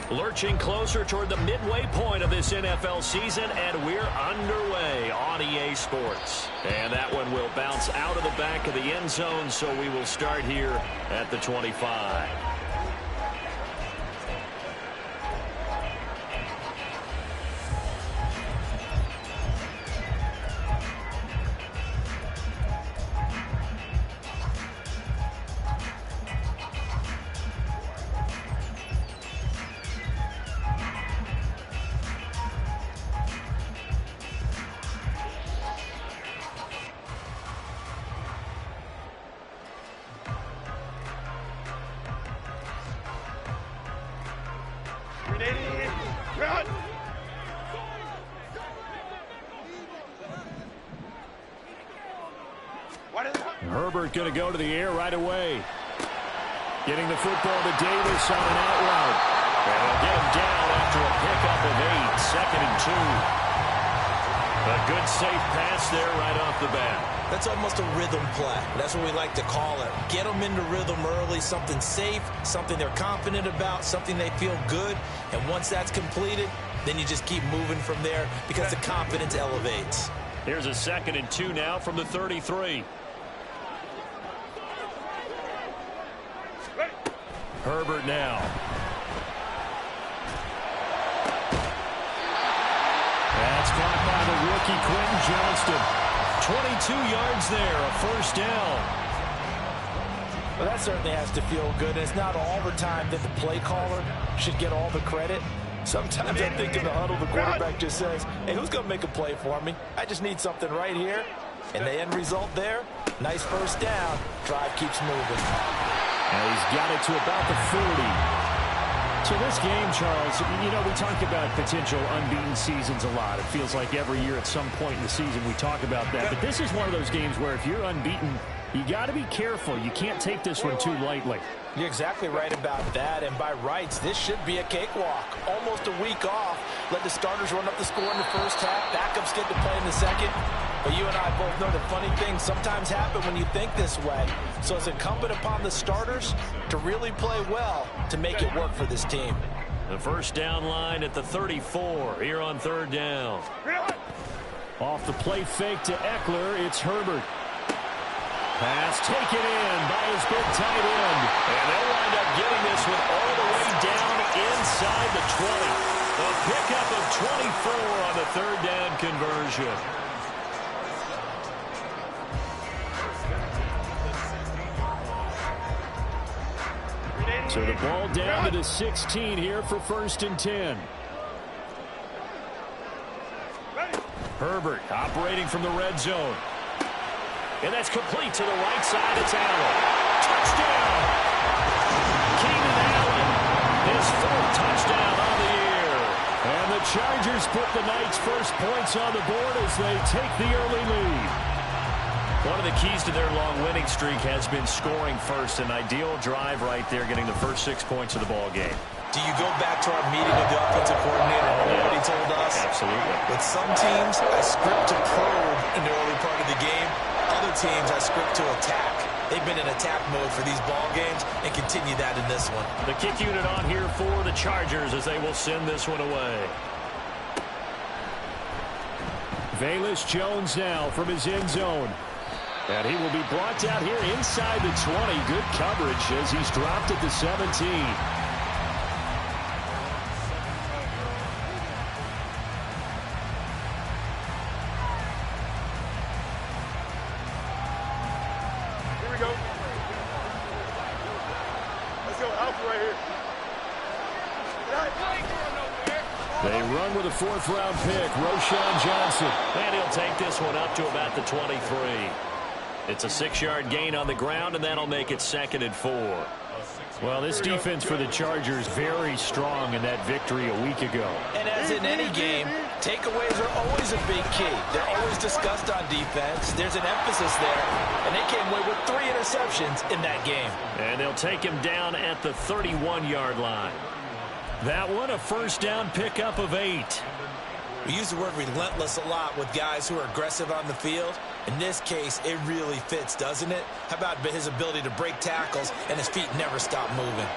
Lurching closer toward the midway point of this NFL season, and we're underway on EA Sports. And that one will bounce out of the back of the end zone, so we will start here at the 25. Herbert going to go to the air right away. Getting the football to Davis on an out route. And they'll get him down after a pickup of 8. 2nd and 2. A good safe pass there right off the bat. That's almost a rhythm play. That's what we like to call it. Get them into rhythm early, something safe, something they're confident about, something they feel good. And once that's completed, then you just keep moving from there because the confidence elevates. Here's a 2nd and 2 now from the 33. Herbert now. That's caught by the rookie Quentin Johnston. 22 yards there, a first down. Well, that certainly has to feel good. It's not all the time that the play caller should get all the credit. Sometimes I think in the huddle, the quarterback just says, hey, who's going to make a play for me? I just need something right here. And the end result there, nice first down. Drive keeps moving. And he's got it to about the 40. So this game, Charles, you know, we talk about potential unbeaten seasons a lot. It feels like every year at some point in the season we talk about that. But this is one of those games where if you're unbeaten, you got to be careful. You can't take this one too lightly. You're exactly right about that. And by rights, this should be a cakewalk. Almost a week off. Let the starters run up the score in the first half. Backups get to play in the second. But you and I both know that funny things sometimes happen when you think this way. So it's incumbent upon the starters to really play well to make it work for this team. The first down line at the 34 here on 3rd down. Off the play fake to Eckler, it's Herbert. Pass taken in by his big tight end. And they'll wind up getting this one all the way down inside the 20. A pickup of 24 on the 3rd down conversion. So the ball down to the 16 here for 1st and 10. Herbert operating from the red zone. And that's complete to the right side. It's Allen. Touchdown! Keenan Allen, his 4th touchdown on the year. And the Chargers put the Knights' first points on the board as they take the early lead. One of the keys to their long winning streak has been scoring first. An ideal drive right there, getting the first 6 points of the ball game. Do you go back to our meeting with the offensive coordinator and what he told us? Absolutely. With some teams, I script to probe in the early part of the game. Other teams, I script to attack. They've been in attack mode for these ball games and continue that in this one. The kick unit on here for the Chargers as they will send this one away. Velus Jones now from his end zone. And he will be brought down here inside the 20. Good coverage as he's dropped at the 17. Here we go. Let's go. Alpha right here. They run with a 4th-round pick, Roschon Johnson. And he'll take this one up to about the 23. It's a 6-yard gain on the ground, and that'll make it 2nd and 4. Well, this defense for the Chargers very strong in that victory a week ago. And as in any game, takeaways are always a big key. They're always discussed on defense. There's an emphasis there, and they came away with 3 interceptions in that game. And they'll take him down at the 31-yard line. That one, a first down pickup of 8. We use the word relentless a lot with guys who are aggressive on the field. In this case, it really fits, doesn't it? How about his ability to break tackles and his feet never stop moving?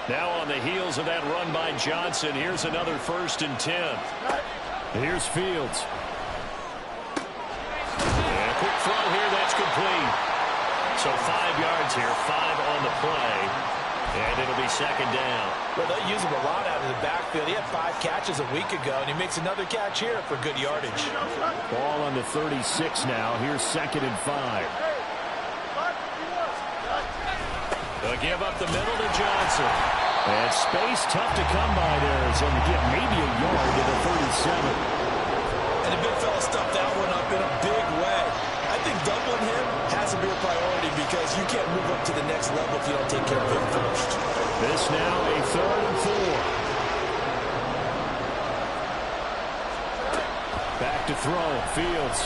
Now on the heels of that run by Johnson, here's another 1st and 10. Here's Fields. And a quick throw here, that's complete. So 5 yards here, 5 on the play. And it'll be 2nd down. Well, they use him a lot out of the backfield. He had 5 catches a week ago, and he makes another catch here for good yardage. Ball on the 36 now. Here's 2nd and 5. They'll give up the middle to Johnson. And space tough to come by there. So we get maybe a yard to the 37. And the big fella stuffed that one up in a big way. I think doubling him has to be a priority because you can't move up to the next level if you don't take care of him first. This now a 3rd and 4. Back to throw. Fields.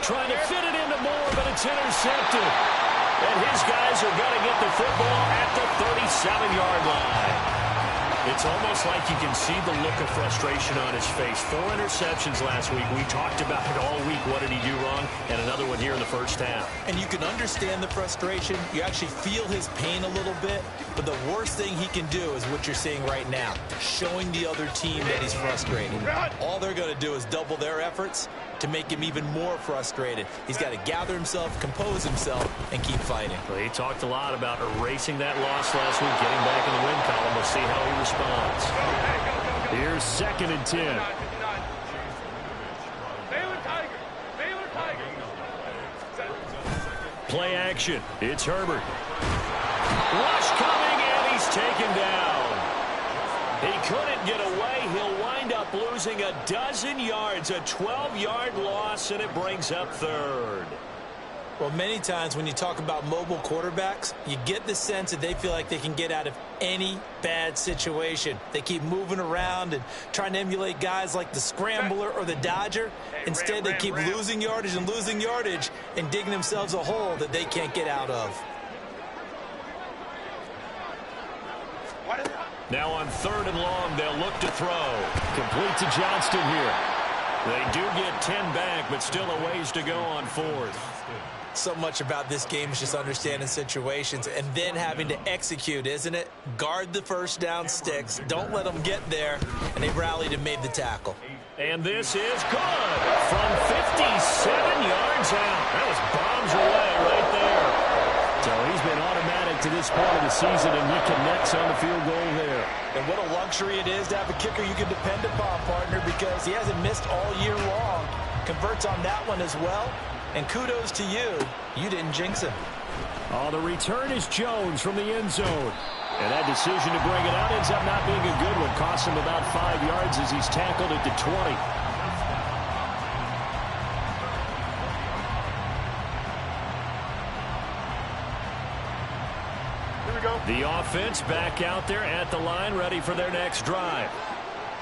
Trying to fit it into Moore, but it's intercepted. And his guys are going to get the football at the 37-yard line. It's almost like you can see the look of frustration on his face. 4 interceptions last week. We talked about it all week. What did he do wrong? And another one here in the first half. And you can understand the frustration. You actually feel his pain a little bit. But the worst thing he can do is what you're seeing right now, showing the other team that he's frustrated. All they're going to do is double their efforts to make him even more frustrated. He's got to gather himself, compose himself, and keep fighting. Well, he talked a lot about erasing that loss last week, getting back in the win column. We'll see how he responds. Here's 2nd and 10. Play action. It's Herbert. Rush coming, and he's taken down. He couldn't get away. He'll wind up losing a dozen yards, a 12-yard loss, and it brings up 3rd. Well, many times when you talk about mobile quarterbacks, you get the sense that they feel like they can get out of any bad situation. They keep moving around and trying to emulate guys like the Scrambler or the Dodger. Instead, they keep losing yardage and digging themselves a hole that they can't get out of. Now on 3rd and long, they'll look to throw. Complete to Johnston here. They do get 10 back, but still a ways to go on 4th. So much about this game is just understanding situations and then having to execute, isn't it? Guard the first down sticks. Don't let them get there. And they rallied and made the tackle. And this is good. From 57 yards out. That was bombs away right there. So he's been automatic to this part of the season, and he connects on the field goal there. And what a luxury it is to have a kicker you can depend upon, partner, because he hasn't missed all year long. Converts on that one as well. And kudos to you. You didn't jinx him. Oh, the return is Jones from the end zone. And that decision to bring it out ends up not being a good one. Costs him about 5 yards as he's tackled at the 20. Here we go. The offense back out there at the line, ready for their next drive.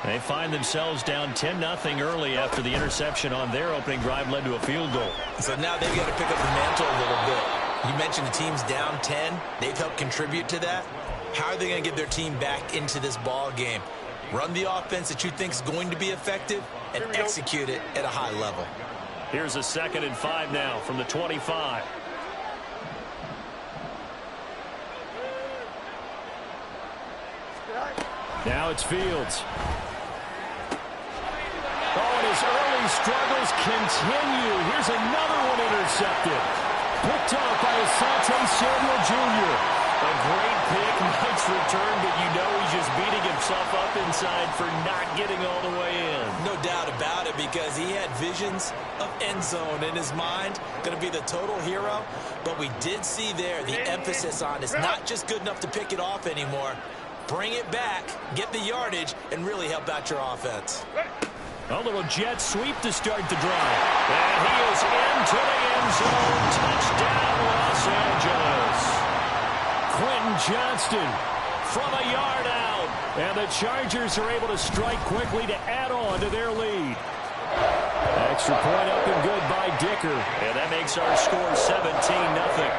They find themselves down 10-0 early after the interception on their opening drive led to a field goal. So now they've got to pick up the mantle a little bit. You mentioned the team's down 10. They've helped contribute to that. How are they going to get their team back into this ball game? Run the offense that you think is going to be effective and execute it at a high level. Here's a 2nd and 5 now from the 25. Now it's Fields. Oh, and his early struggles continue. Here's another one intercepted. Picked off by Asante Samuel Jr. A great pick, nice return, but you know he's just beating himself up inside for not getting all the way in. No doubt about it, because he had visions of end zone in his mind. Going to be the total hero. But we did see there the emphasis on it's not just good enough to pick it off anymore. Bring it back, get the yardage, and really help out your offense. A little jet sweep to start the drive. And he is into the end zone. Touchdown, Los Angeles. Quentin Johnston From a yard out. And the Chargers are able to strike quickly to add on to their lead. Extra point up and good by Dicker. And that makes our score 17-0.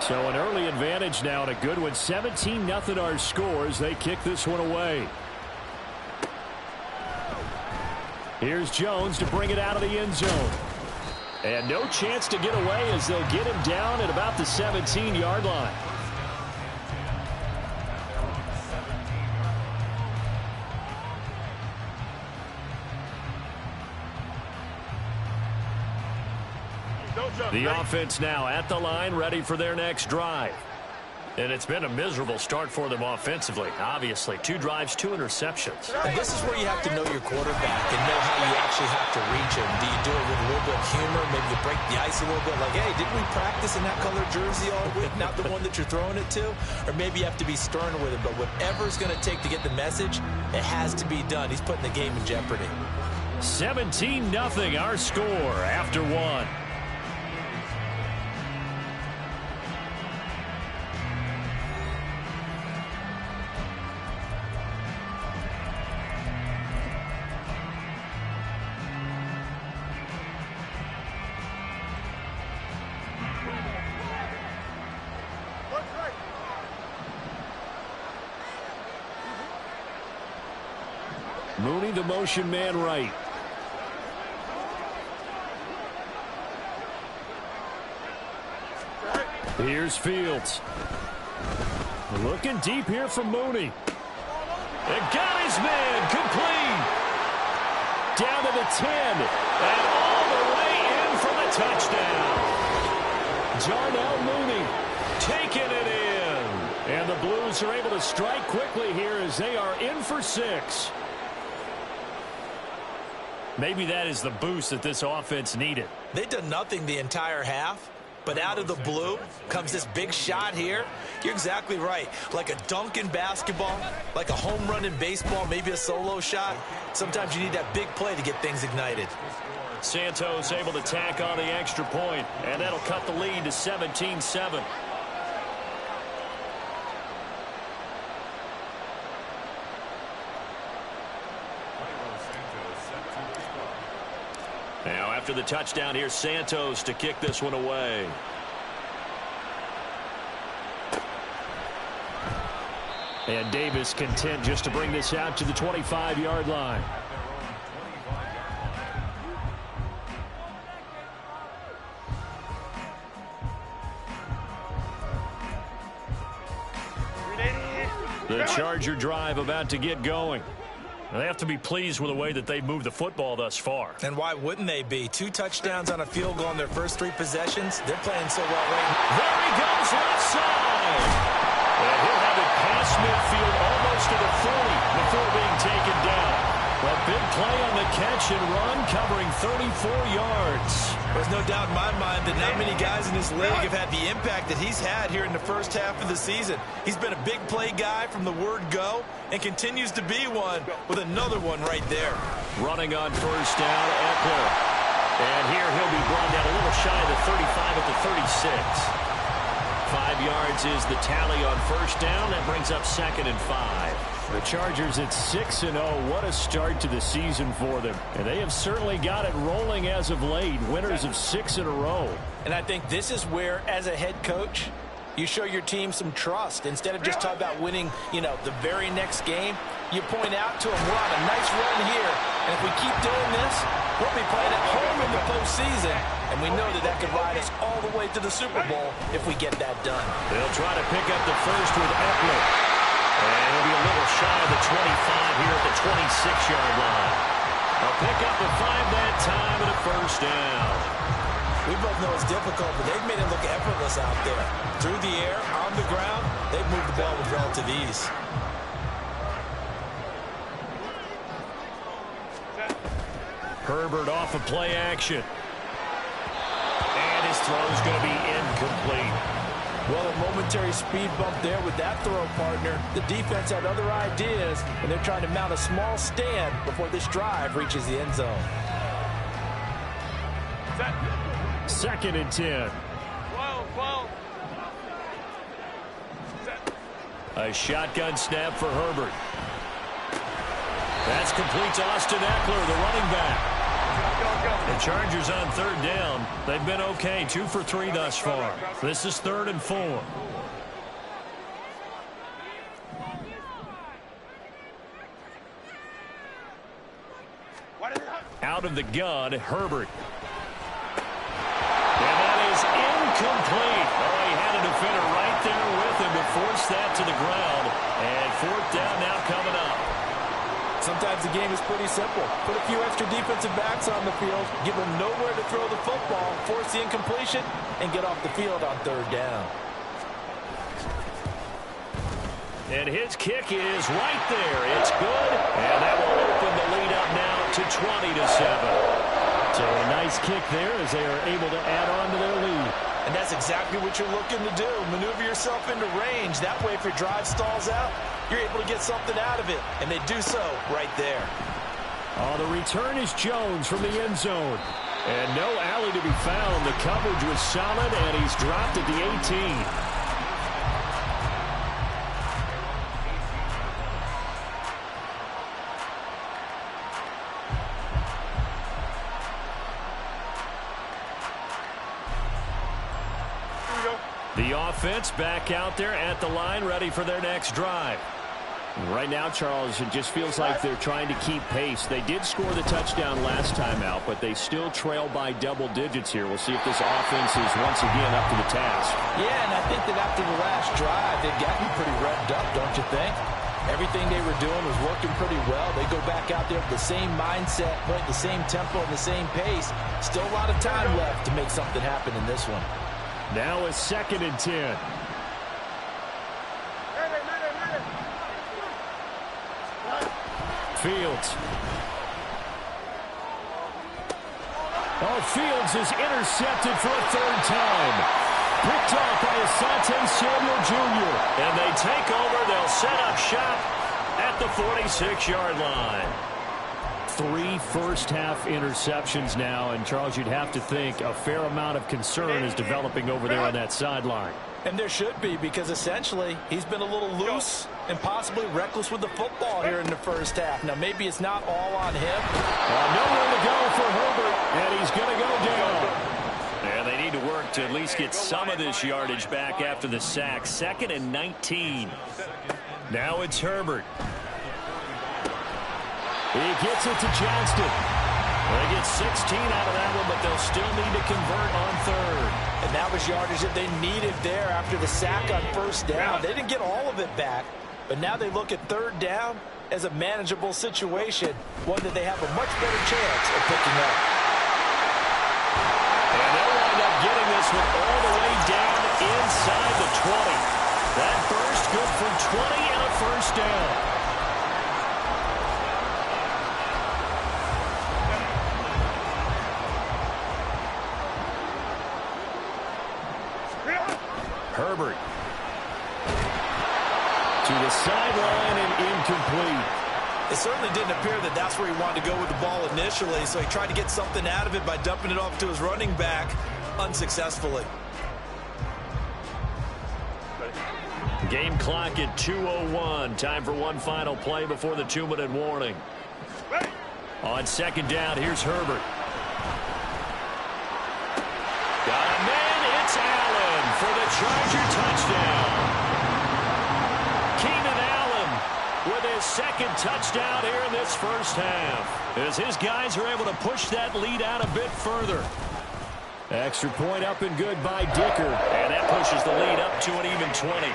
So an early advantage now and a good one. 17-0 our scores. They kick this one away. Here's Jones to bring it out of the end zone. And no chance to get away as they'll get him down at about the 17-yard line. Don't jump. The Ready? offense now at the line, ready for their next drive. And it's been a miserable start for them offensively, obviously. 2 drives, 2 interceptions. And this is where you have to know your quarterback and know how you actually have to reach him. Do you do it with a little bit of humor? Maybe you break the ice a little bit, like, hey, didn't we practice in that color jersey all week, not the one that you're throwing it to? Or maybe you have to be stern with him. But whatever it's going to take to get the message, it has to be done. He's putting the game in jeopardy. 17-0 our score after 1. Mooney, the motion man right. Here's Fields. Looking deep here from Mooney. And got his man complete. Down to the 10. And all the way in for the touchdown. Darnell Mooney taking it in. And the Blues are able to strike quickly here as they are in for 6. Maybe that is the boost that this offense needed. They've done nothing the entire half, but out of the blue comes this big shot here. You're exactly right. Like a dunk in basketball, like a home run in baseball, maybe a solo shot. Sometimes you need that big play to get things ignited. Santos able to tack on the extra point, and that'll cut the lead to 17-7. Now, after the touchdown, here's Santos to kick this one away. And Davis content just to bring this out to the 25-yard line. The Charger drive about to get going. They have to be pleased with the way that they've moved the football thus far. And why wouldn't they be? 2 touchdowns on a field goal in their first 3 possessions. They're playing so well right now. There he goes, left side. And he'll have it past midfield almost to the 40 before being taken down. A big play on the catch and run, covering 34 yards. There's no doubt in my mind that not many guys in this league have had the impact that he's had here in the first half of the season. He's been a big play guy from the word go and continues to be one with another one right there. Running on first down, Eckler. And here he'll be brought down a little shy of the 35 at the 36. 5 yards is the tally on first down. That brings up 2nd and 5. The Chargers at 6-0. What a start to the season for them. And they have certainly got it rolling as of late. Winners of 6 in a row. And I think this is where, as a head coach, you show your team some trust. Instead of just talking about winning, the very next game, you point out to them, we're on a nice run here. And if we keep doing this, we'll be playing at home in the postseason. And we know that could ride us all the way to the Super Bowl if we get that done. They'll try to pick up the first with Eckler. And he'll be a little shy of the 25 here at the 26-yard line. A pickup of 5 that time and a first down. We both know it's difficult, but they've made it look effortless out there. Through the air, on the ground, they've moved the ball with relative ease. Herbert off of play action. And his throw's going to be incomplete. Well, a momentary speed bump there with that throw, partner. The defense had other ideas, and they're trying to mount a small stand before this drive reaches the end zone. 2nd and 10. 12. A shotgun snap for Herbert. That's complete to Austin Eckler, the running back. The Chargers on 3rd down. They've been okay, 2 for 3 thus far. This is 3rd and 4. Out of the gun, Herbert. And that is incomplete. Oh, he had a defender right there with him to force that to the ground. And 4th down now coming up. Sometimes the game is pretty simple. Put a few extra defensive backs on the field, give them nowhere to throw the football, force the incompletion, and get off the field on third down. And his kick is right there. It's good, and that will open the lead up now to 20-7. So a nice kick there as they are able to add on to their lead. And that's exactly what you're looking to do. Maneuver yourself into range. That way, if your drive stalls out, you're able to get something out of it. And they do so right there. Oh, the return is Jones from the end zone. And no alley to be found. The coverage was solid, and he's dropped at the 18. The offense back out there at the line, ready for their next drive. Right now, Charles, it just feels like they're trying to keep pace. They did score the touchdown last time out, but they still trail by double digits here. We'll see if this offense is once again up to the task. Yeah, and I think that after the last drive, they've gotten pretty revved up, don't you think? Everything they were doing was working pretty well. They go back out there with the same mindset, playing the same tempo and the same pace. Still a lot of time left to make something happen in this one. Now a 2nd and 10. Fields. Oh, Fields is intercepted for a 3rd time. Picked off by Asante Samuel Jr. And they take over. They'll set up shop at the 46-yard line. 3 first-half interceptions now, and Charles, you'd have to think a fair amount of concern is developing over there on that sideline. And there should be, because essentially he's been a little loose and possibly reckless with the football here in the first half. Now, maybe it's not all on him. Nowhere to go for Herbert, and he's going to go down. And they need to work to at least get some of this yardage back after the sack. 2nd and 19. Now it's Herbert. He gets it to Johnston. They get 16 out of that one, but they'll still need to convert on 3rd. And that was yardage that they needed there after the sack on 1st down. They didn't get all of it back, but now they look at 3rd down as a manageable situation, one that they have a much better chance of picking up. And they'll wind up getting this one all the way down inside the 20. That burst good for 20 and a 1st down. Herbert to the sideline and incomplete. It certainly didn't appear that that's where he wanted to go with the ball initially, so he tried to get something out of it by dumping it off to his running back unsuccessfully. Game clock at 2:01. Time for one final play before the 2-minute warning. On 2nd down, here's Herbert. Got a man, it's Allen for the Charger touchdown. Keenan Allen with his 2nd touchdown here in this first half, as his guys are able to push that lead out a bit further. Extra point up and good by Dicker. And that pushes the lead up to an even 20.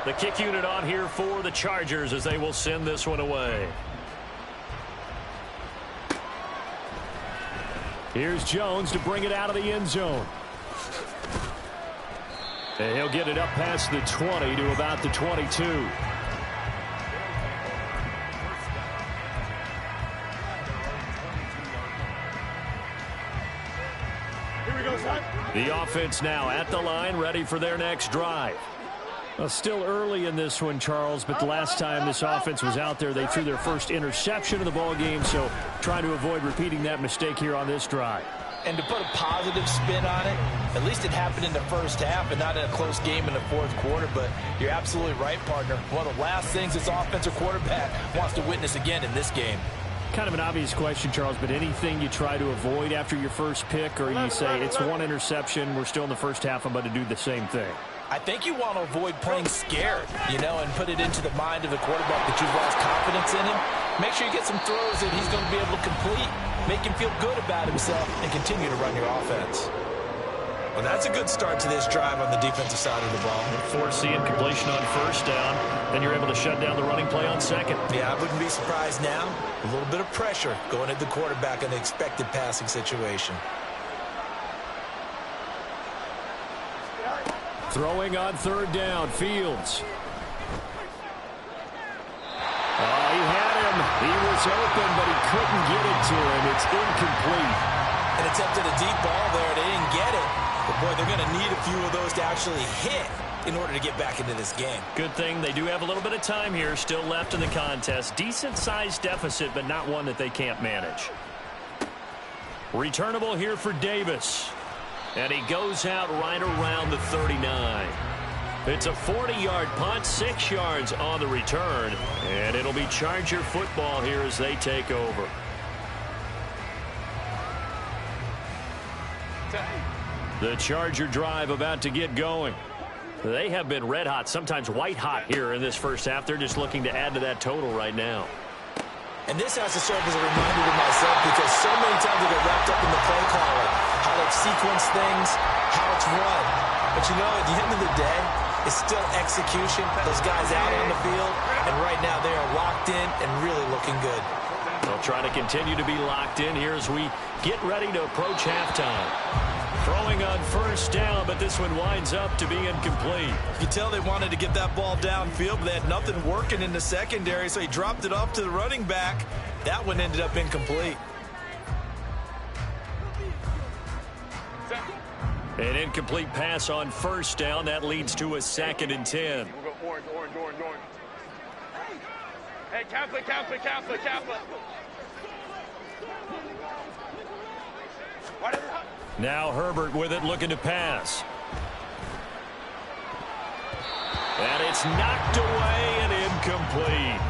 The kick unit on here for the Chargers as they will send this one away. Here's Jones to bring it out of the end zone. And he'll get it up past the 20 to about the 22. The offense now at the line, ready for their next drive. Well, still early in this one, Charles, but the last time this offense was out there, they threw their first interception of the ball game, so trying to avoid repeating that mistake here on this drive. And to put a positive spin on it, at least it happened in the first half and not in a close game in the 4th quarter, but you're absolutely right, partner. One of the last things this offensive quarterback wants to witness again in this game. Kind of an obvious question, Charles, but anything you try to avoid after your first pick, or you say it's one interception, we're still in the first half, I'm about to do the same thing? I think you want to avoid playing scared, and put it into the mind of the quarterback that you've lost confidence in him. Make sure you get some throws that he's going to be able to complete, make him feel good about himself, and continue to run your offense. Well, that's a good start to this drive on the defensive side of the ball. Force the incompletion on first down. Then you're able to shut down the running play on second. Yeah, I wouldn't be surprised now. A little bit of pressure going at the quarterback in an expected passing situation. Throwing on third down, Fields. Oh, he had him. He was open, but he couldn't get it to him. It's incomplete. An attempt at a deep ball there. They didn't get it. But, boy, they're going to need a few of those to actually hit in order to get back into this game. Good thing they do have a little bit of time here still left in the contest. Decent-sized deficit, but not one that they can't manage. Returnable here for Davis. And he goes out right around the 39. It's a 40-yard punt, 6 yards on the return. And it'll be Charger football here as they take over. The Charger drive about to get going. They have been red hot, sometimes white hot here in this first half. They're just looking to add to that total right now. And this has to serve as a reminder to myself because so many times I get wrapped up in the play calling, how they sequence things, how it's run. But you know, at the end of the day, it's still execution. Those guys out on the field, and right now they are locked in and really looking good. They'll try to continue to be locked in here as we get ready to approach halftime. Throwing on first down, but this one winds up to be incomplete. You can tell they wanted to get that ball downfield, but they had nothing working in the secondary, so he dropped it off to the running back. That one ended up incomplete. An incomplete pass on first down. That leads to a 2nd and 10. We'll go orange. Hey, Kaplan. Now Herbert with it, looking to pass. And it's knocked away and incomplete.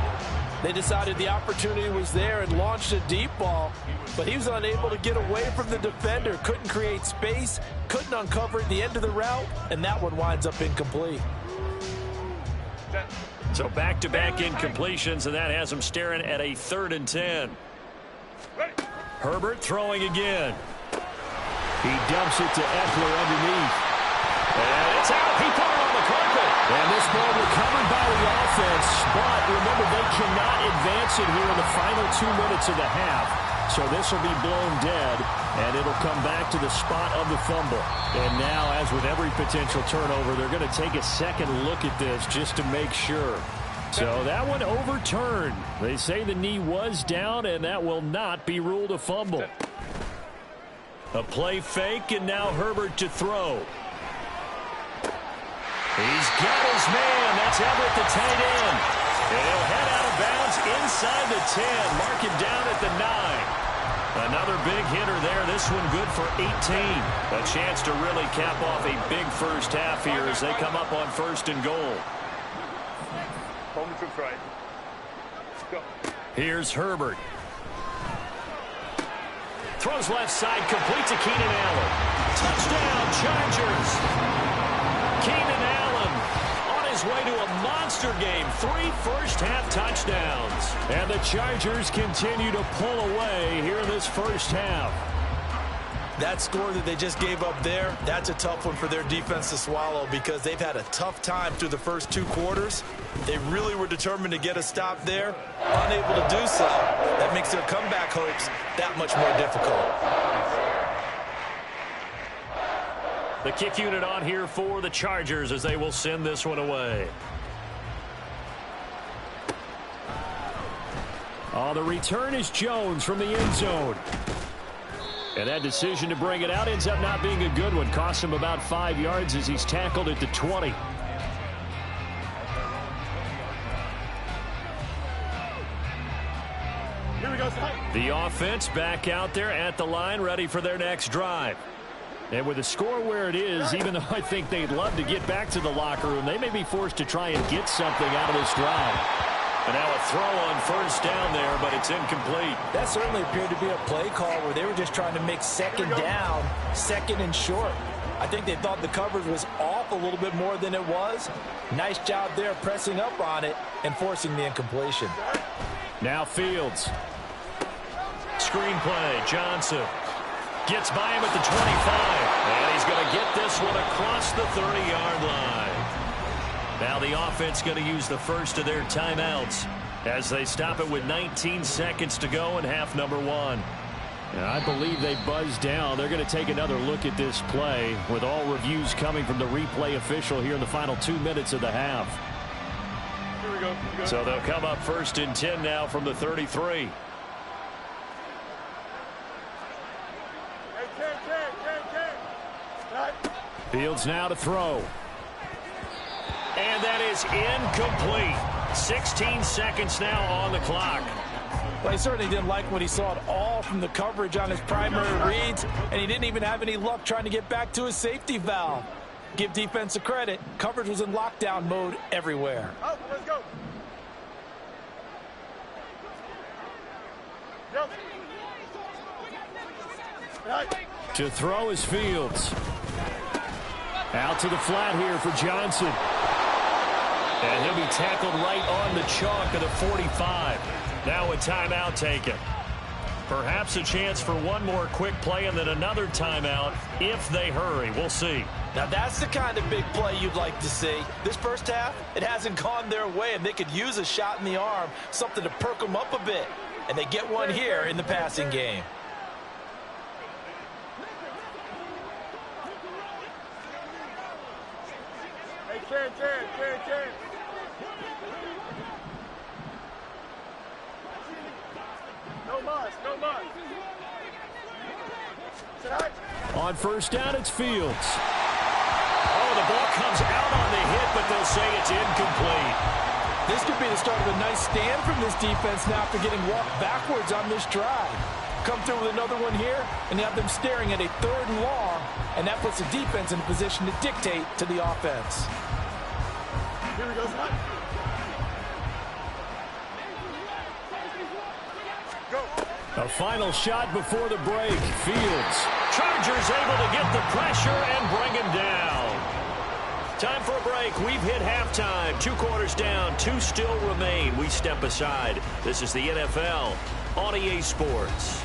They decided the opportunity was there and launched a deep ball, but he was unable to get away from the defender, couldn't create space, couldn't uncover the end of the route, and that one winds up incomplete. So back-to-back incompletions, and that has him staring at a 3rd and 10. Herbert throwing again. He dumps it to Eckler underneath. And it's out. He put it on the carpet. And this ball recovered by the offense. But remember, they cannot advance it here in the final 2 minutes of the half. So this will be blown dead, and it'll come back to the spot of the fumble. And now, as with every potential turnover, they're going to take a second look at this just to make sure. So that one overturned. They say the knee was down, and that will not be ruled a fumble. A play fake, and now Herbert to throw. He's got his man. That's Everett, the tight end. And he'll head out of bounds inside the 10. Mark him down at the 9. Another big hitter there. This one good for 18. A chance to really cap off a big first half here as they come up on 1st and goal. Here's Herbert. Throws left side, complete to Keenan Allen. Touchdown, Chargers. Keenan Allen on his way to a monster game. 3 first-half touchdowns. And the Chargers continue to pull away here in this first half. That score that they just gave up there, that's a tough one for their defense to swallow because they've had a tough time through the first 2 quarters. They really were determined to get a stop there, unable to do so. That makes their comeback hopes that much more difficult. The kick unit on here for the Chargers as they will send this one away. The return is Jones from the end zone. And that decision to bring it out ends up not being a good one. Cost him about 5 yards as he's tackled at the 20. Here we go. The offense back out there at the line, ready for their next drive. And with the score where it is, even though I think they'd love to get back to the locker room, they may be forced to try and get something out of this drive. And now a throw on first down there, but it's incomplete. That certainly appeared to be a play call where they were just trying to make 2nd down, 2nd and short. I think they thought the coverage was off a little bit more than it was. Nice job there pressing up on it and forcing the incompletion. Now Fields. Screen play, Johnson. Gets by him at the 25. And he's going to get this one across the 30-yard line. Now the offense going to use the first of their timeouts as they stop it with 19 seconds to go in half number one. And I believe they buzzed down. They're going to take another look at this play with all reviews coming from the replay official here in the final 2 minutes of the half. Here we go. So they'll come up 1st and 10 now from the 33. Fields now to throw. And that is incomplete. 16 seconds now on the clock. Well, he certainly didn't like what he saw at all from the coverage on his primary reads, and he didn't even have any luck trying to get back to his safety valve. Give defense a credit. Coverage was in lockdown mode everywhere. Out, let's go. Yep. To throw is Fields. Out to the flat here for Johnson. And he'll be tackled right on the chalk of the 45. Now a timeout taken. Perhaps a chance for one more quick play and then another timeout if they hurry. We'll see. Now that's the kind of big play you'd like to see. This first half, it hasn't gone their way, and they could use a shot in the arm, something to perk them up a bit. And they get one here in the passing game. Hey, Ken. No muss. On first down, it's Fields. Oh, the ball comes out on the hit, but they'll say it's incomplete. This could be the start of a nice stand from this defense now after getting walked backwards on this drive. Come through with another one here, and you have them staring at a 3rd and long, and that puts the defense in a position to dictate to the offense. Here we go, son. Go. A final shot before the break. Fields. Chargers able to get the pressure and bring him down. Time for a break. We've hit halftime. 2 quarters down. 2 still remain. We step aside. This is the NFL on EA Sports.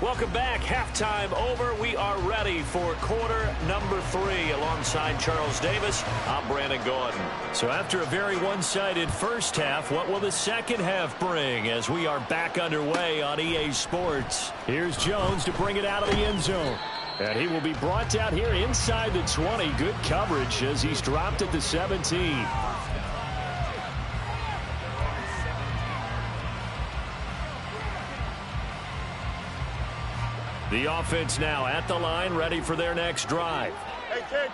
Welcome back. Halftime over. We are ready for quarter number 3. Alongside Charles Davis, I'm Brandon Gordon. So after a very one-sided first half, what will the second half bring as we are back underway on EA Sports? Here's Jones to bring it out of the end zone. And he will be brought out here inside the 20. Good coverage as he's dropped at the 17. The offense now at the line, ready for their next drive.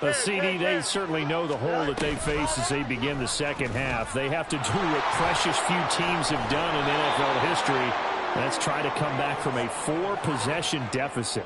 Hey, CD, they certainly know the hole that they face as they begin the second half. They have to do what precious few teams have done in NFL history. That's try to come back from a 4-possession deficit.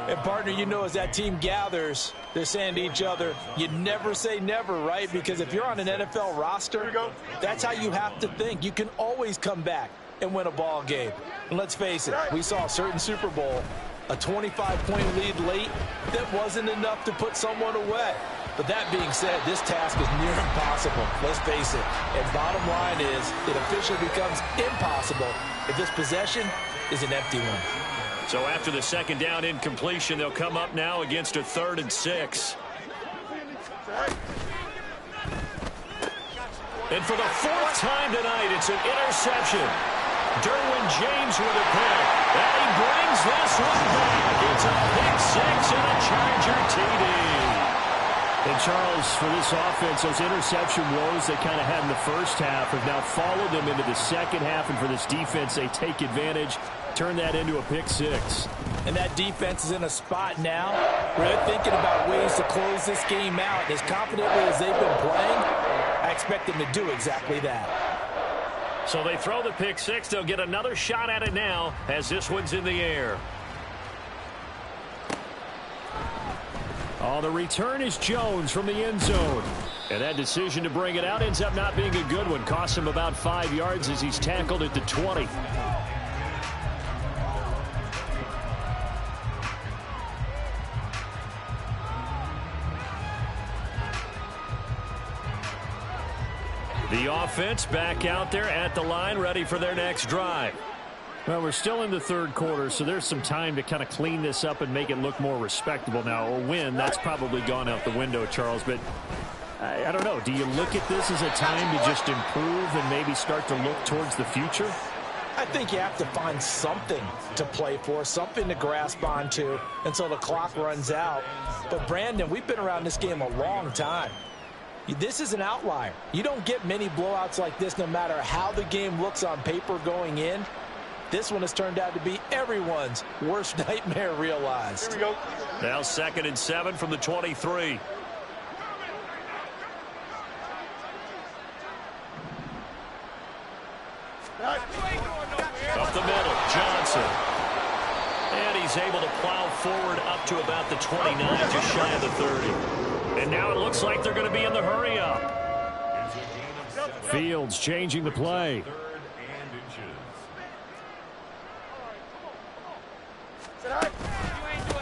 And, partner, you know as that team gathers, they're saying to each other, you never say never, right? Because if you're on an NFL roster, that's how you have to think. You can always come back and win a ball game. And let's face it, we saw a certain Super Bowl, a 25-point lead late that wasn't enough to put someone away. But that being said, this task is near impossible. Let's face it. And bottom line is, it officially becomes impossible if this possession is an empty one. So after the second down incompletion, they'll come up now against a 3rd and 6. And for the 4th time tonight, it's an interception. Derwin James with a pick. And he brings this one back. It's a pick 6 and a Charger TD. And, Charles, for this offense, those interception woes they kind of had in the first half have now followed them into the second half. And for this defense, they take advantage, turn that into a pick 6. And that defense is in a spot now where they're thinking about ways to close this game out. And as confidently as they've been playing, I expect them to do exactly that. So they throw the pick 6. They'll get another shot at it now as this one's in the air. Oh, the return is Jones from the end zone. And that decision to bring it out ends up not being a good one. Costs him about 5 yards as he's tackled at the 20. The offense back out there at the line, ready for their next drive. Well, we're still in the third quarter, so there's some time to kind of clean this up and make it look more respectable now. Or win, that's probably gone out the window, Charles. But I don't know. Do you look at this as a time to just improve and maybe start to look towards the future? I think you have to find something to play for, something to grasp onto until the clock runs out. But, Brandon, we've been around this game a long time. This is an outlier. You don't get many blowouts like this no matter how the game looks on paper going in. This one has turned out to be everyone's worst nightmare realized. Here we go. Now 2nd and 7 from the 23. Up the middle, Johnson. And he's able to plow forward up to about the 29, just shy of the 30. And now it looks like they're going to be in the hurry up. Fields changing the play.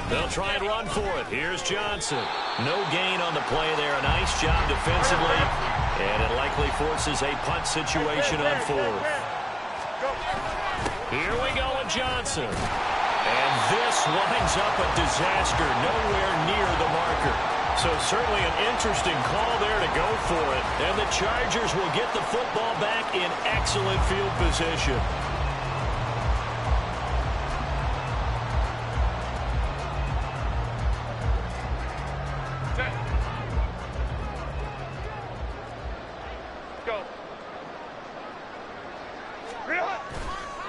They'll try and run for it. Here's Johnson. No gain on the play there. A nice job defensively. And it likely forces a punt situation on 4th. Here we go with Johnson. And this winds up a disaster. Nowhere near the marker. So certainly an interesting call there to go for it. And the Chargers will get the football back in excellent field position.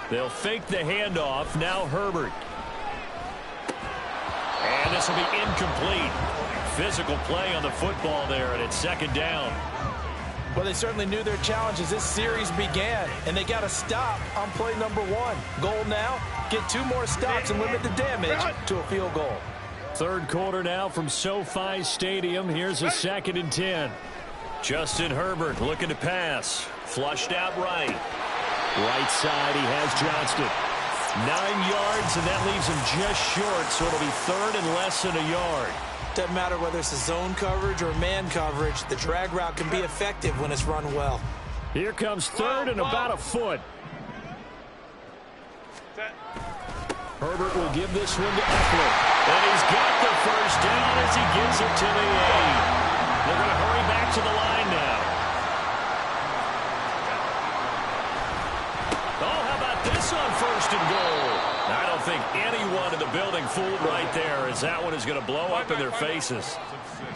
They'll fake the handoff. Now Herbert. And this will be incomplete. Physical play on the football there, and it's 2nd down. Well, they certainly knew their challenge as this series began, and they got to stop on play number 1. Goal now, get 2 more stops and limit the damage to a field goal. Third quarter now from SoFi Stadium. Here's a 2nd and 10. Justin Herbert looking to pass. Flushed out right. Right side, he has Johnston. 9 yards, and that leaves him just short, so it'll be 3rd and less than a yard. Doesn't matter whether it's a zone coverage or man coverage. The drag route can be effective when it's run well. Here comes 3rd and about a foot. Herbert will give this one to Eckler. And he's got the first down as he gives it to the 8. They're going to hurry back to the line now. On 1st and goal. I don't think anyone in the building fooled right there, as that one is going to blow up in their faces.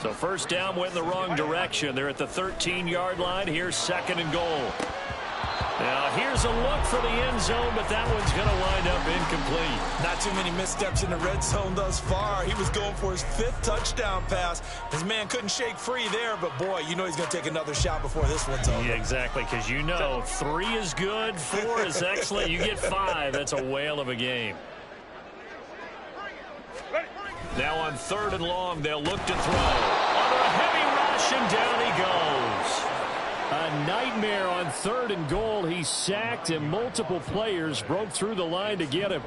So 1st down went in the wrong direction. They're at the 13-yard line. Here's 2nd and goal. Now here's a look for the end zone, but that one's going to wind up incomplete. Not too many missteps in the red zone thus far. He was going for his 5th touchdown pass. His man couldn't shake free there, but boy, you know he's going to take another shot before this one's over. Yeah, exactly, because you know 3 is good, 4 is excellent. You get 5, that's a whale of a game. Now on 3rd and long, they'll look to throw. Under a heavy rush, and down he goes. A nightmare on 3rd and goal. He's sacked, and multiple players broke through the line to get him.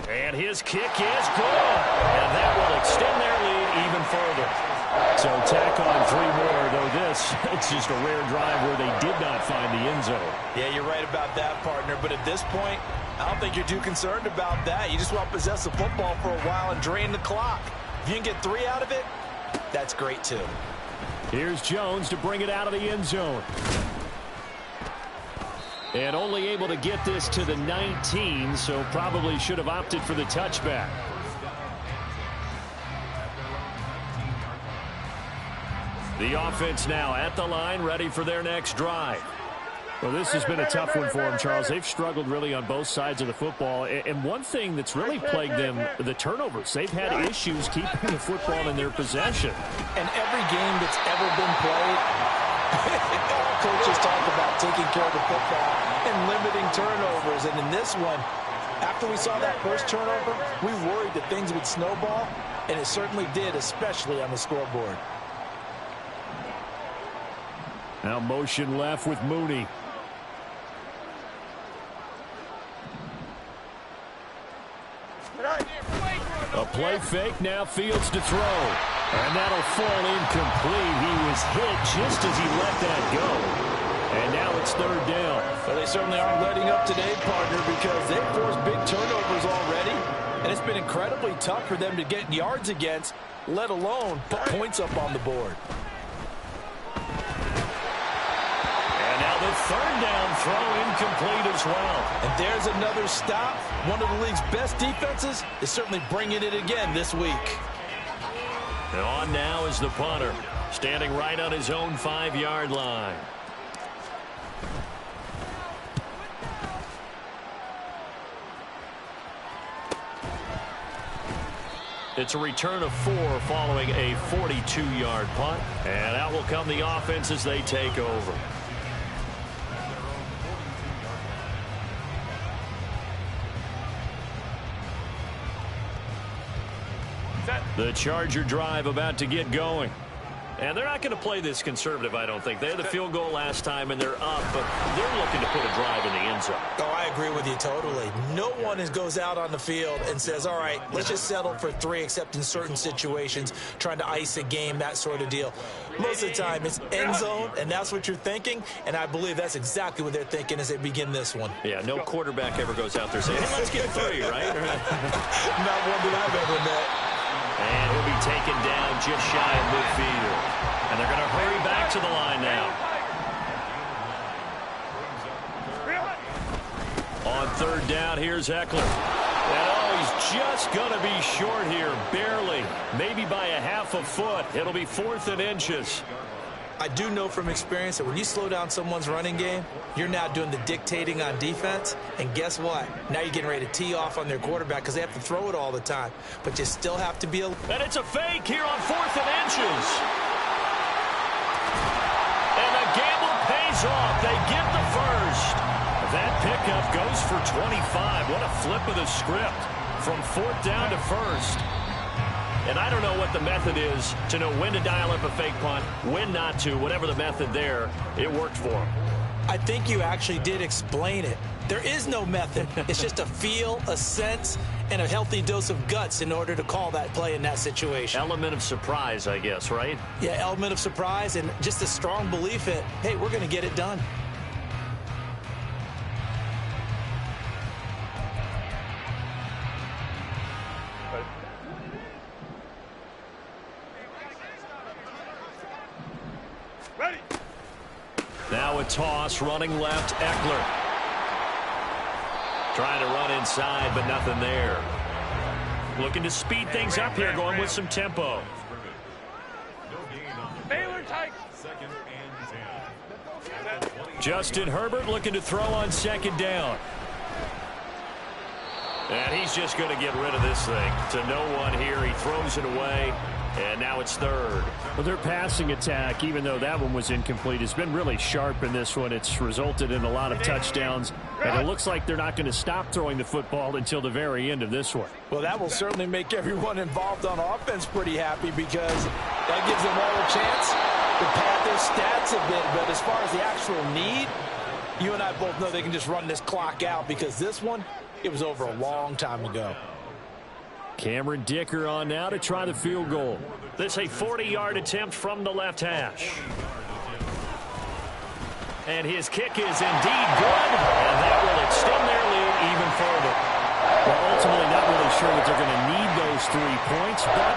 And his kick is good. And that will extend their lead even further. So tack on 3 more, though this, it's just a rare drive where they did not find the end zone. Yeah, you're right about that, partner. But at this point, I don't think you're too concerned about that. You just want to possess the football for a while and drain the clock. If you can get 3 out of it, that's great too. Here's Jones to bring it out of the end zone. And only able to get this to the 19, so probably should have opted for the touchback. The offense now at the line, ready for their next drive. Well, this has been a tough one for them, Charles. They've struggled really on both sides of the football. And one thing that's really plagued them, the turnovers. They've had issues keeping the football in their possession. And every game that's ever been played, all coaches talk about taking care of the football and limiting turnovers. And in this one, after we saw that first turnover, we worried that things would snowball, and it certainly did, especially on the scoreboard. Now motion left with Mooney. A play fake, now Fields to throw. And that'll fall incomplete. He was hit just as he let that go. And now it's third down. Well, they certainly aren't letting up today, partner, because they've forced big turnovers already. And it's been incredibly tough for them to get yards against, let alone put points up on the board. And now the third down throw incomplete as well. And there's another stop. One of the league's best defenses is certainly bringing it again this week. And on now is the punter, standing right on his own 5-yard line. It's a return of 4 following a 42-yard punt. And out will come the offense as they take over. The Charger drive about to get going. And they're not going to play this conservative, I don't think. They had the field goal last time, and they're up, but they're looking to put a drive in the end zone. Oh, I agree with you totally. No one goes out on the field and says, all right, let's just settle for 3, except in certain situations, trying to ice a game, that sort of deal. Most of the time, it's end zone, and that's what you're thinking, and I believe that's exactly what they're thinking as they begin this one. Yeah, no quarterback ever goes out there saying, hey, let's get 3, right? Not one that I've ever met. And he'll be taken down just shy of midfield. And they're going to hurry back to the line now. On third down, here's Eckler. And oh, he's just going to be short here, barely. Maybe by a half a foot. It'll be 4th and inches. I do know from experience that when you slow down someone's running game, you're now doing the dictating on defense. And guess what? Now you're getting ready to tee off on their quarterback because they have to throw it all the time. But you still have to be a... And it's a fake here on 4th and inches. And the gamble pays off. They get the first. That pickup goes for 25. What a flip of the script from 4th down to 1st. And I don't know what the method is to know when to dial up a fake punt, when not to. Whatever the method there, it worked for him. I think you actually did explain it. There is no method. It's just a feel, a sense, and a healthy dose of guts in order to call that play in that situation. Element of surprise, I guess, right? Yeah, element of surprise and just a strong belief in, hey, we're going to get it done. Now a toss, running left, Eckler. Trying to run inside, but nothing there. Looking to speed things up here, going with some tempo. Justin Herbert looking to throw on 2nd down. And he's just going to get rid of this thing. To no one here, he throws it away. And now it's 3rd. Well, their passing attack, even though that one was incomplete, has been really sharp in this one. It's resulted in a lot of touchdowns, and it looks like they're not going to stop throwing the football until the very end of this one. Well, that will certainly make everyone involved on offense pretty happy because that gives them all a chance to pad their stats a bit. But as far as the actual need, you and I both know they can just run this clock out because this one, it was over a long time ago. Cameron Dicker on now to try the field goal. This a 40-yard attempt from the left hash. And his kick is indeed good, and that will extend their lead even further. Well, ultimately not really sure that they're going to need those 3 points, but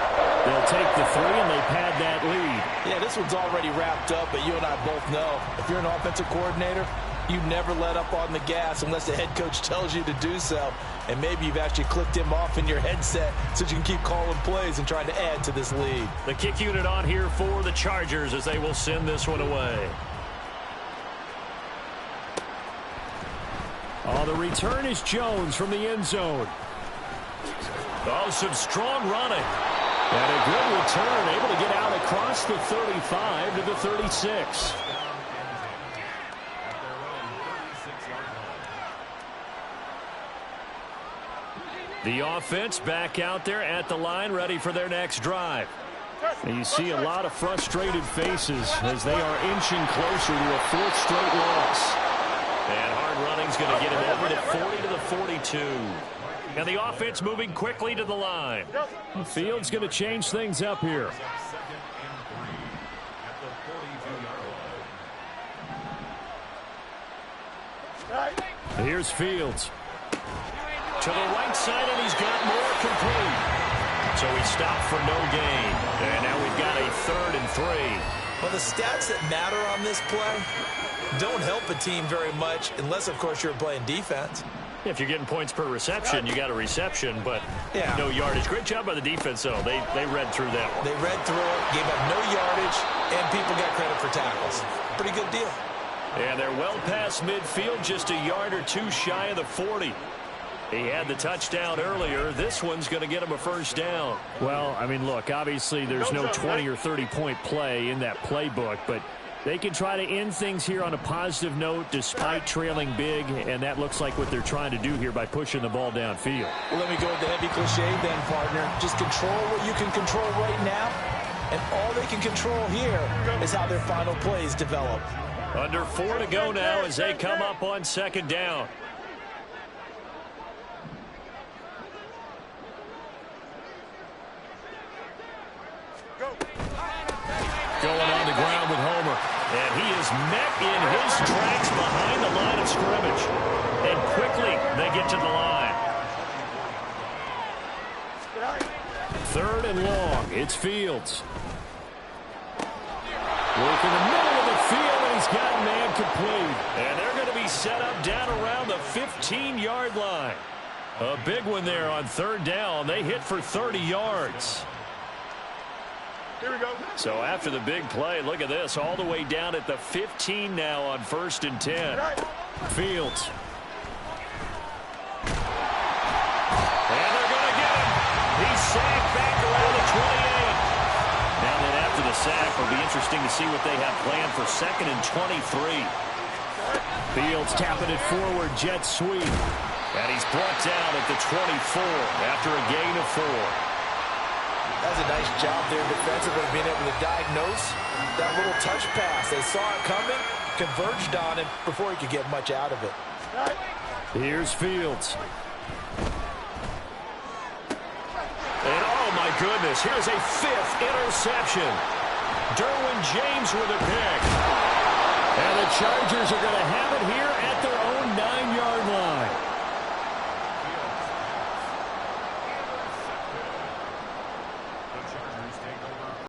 they'll take the 3 and they pad that lead. Yeah, this one's already wrapped up, but you and I both know if you're an offensive coordinator, you never let up on the gas unless the head coach tells you to do so. And maybe you've actually clicked him off in your headset so you can keep calling plays and trying to add to this lead. The kick unit on here for the Chargers as they will send this one away. Oh, the return is Jones from the end zone. Oh, some strong running. And a good return, able to get out across the 35 to the 36. The offense back out there at the line, ready for their next drive. And you see a lot of frustrated faces as they are inching closer to a 4th straight loss. And hard running's going to get him over the 40 to the 42. And the offense moving quickly to the line. Fields going to change things up here. Here's Fields. To the right side, and he's got more complete. So he stopped for no gain. And now we've got a 3rd and 3. Well, the stats that matter on this play don't help a team very much unless, of course, you're playing defense. If you're getting points per reception, you got a reception, but no yardage. Great job by the defense, though. They read through that one. They read through it, gave up no yardage, and people got credit for tackles. Pretty good deal. And they're well past midfield, just a yard or two shy of the 40. He had the touchdown earlier. This one's going to get him a first down. Well, I mean, look, obviously there's no 20 or 30-point play in that playbook, but they can try to end things here on a positive note despite trailing big, and that looks like what they're trying to do here by pushing the ball downfield. Well, let me go with the heavy cliche then, partner. Just control what you can control right now, and all they can control here is how their final plays develop. Under 4 to go now as they come up on 2nd down. Going on the ground with Homer. And he is met in his tracks behind the line of scrimmage. And quickly they get to the line. 3rd and long. It's Fields. Working the middle of the field, and he's got man complete. And they're going to be set up down around the 15-yard line. A big one there on 3rd down. They hit for 30 yards. Here we go. So after the big play, look at this, all the way down at the 15 now on 1st and 10. Fields. And they're going to get him. He's sacked back around the 28. Now then after the sack, it'll be interesting to see what they have planned for 2nd and 23. Fields tapping it forward, jet sweep. And he's brought down at the 24 after a gain of 4. That's a nice job there defensively, being able to diagnose that little touch pass. They saw it coming, converged on him before he could get much out of it. Here's Fields. And oh my goodness, here's a 5th interception. Derwin James with a pick. And the Chargers are going to have it here at their own 9-yard line.